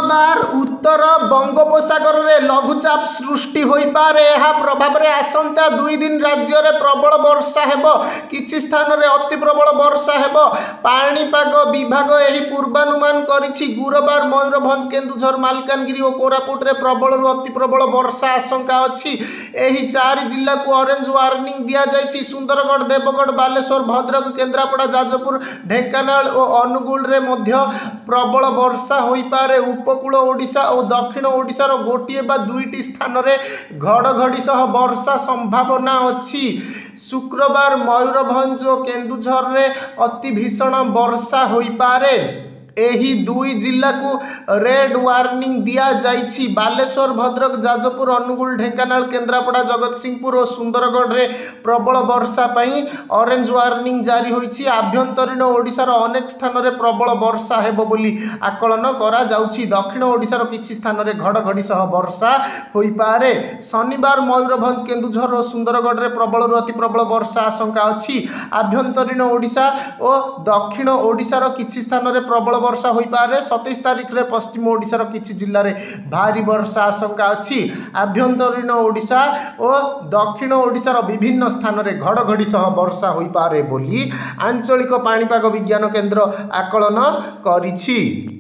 शुक्रवार उत्तर बंगोपसागर में लघुचाप सृष्टि हो पारे। यह प्रभाव में आसंता 2 दिन राज्य में प्रबल वर्षा हेबो, किछि स्थान में अति प्रबल वर्षा हेबो। पाणीपाग विभाग यही पूर्वानुमान करिछि। गुरुवार मयूरभंज, केन्दुझर, मालकानगिरी और कोरापुट रे प्रबल रु अति प्रबल वर्षा आशंका अछि। एही 4 जिला को ऑरेंज वार्निंग दिया जाइछि। सुंदरगढ़, देवगढ़, बालेश्वर, भद्रक, केन्द्रापड़ा, जाजपुर, ढेंकानाल और अनुगुल रे मध्य प्रबल वर्षा होई पारे। उपकूल ओडिशा और दक्षिण ओडिशार गोटे बा 2टी स्थान में घड़घड़ी सह वर्षा संभावना अछि। शुक्रवार मयूरभंज और केन्दुझर रे अति भीषण वर्षा होई पारे। एही 2 जिला को रेड वार्निंग दिया जाइछि। बालेश्वर, भद्रक, जाजपुर, अनुगुल, ढेंकानाल, केन्द्रापड़ा, जगतसिंहपुर और सुंदरगढ़ रे प्रबल वर्षा पई ऑरेंज वार्निंग जारी होइछि। आभ्यंतरीण ओडिशार अनेक स्थान रे प्रबल वर्षा हेबो बोली आकलन करा जाउछि। दक्षिण ओडिशार किछि स्थान रे घड़घड़ी सह वर्षा होई पारे। शनिवार मयूरभंज, केन्दुझर और सुंदरगढ़ रे प्रबल रु अति प्रबल वर्षा आशंका अछि। आभ्यंतरीण ओडिशा और दक्षिण ओडिशार किछि स्थान रे प्रबल वर्षा होई पारे। 27 तारिख रे पश्चिम ओडिशार किछि जिल्ला रे भारी वर्षा आशंका अछि। आभ्यंतरीण ओडिशा और दक्षिण ओडिशार विभिन्न स्थान रे घड़घड़ी सह वर्षा होई पारे बोली आंचलिक पाणीपाग विज्ञान केन्द्र आकलन करिछि।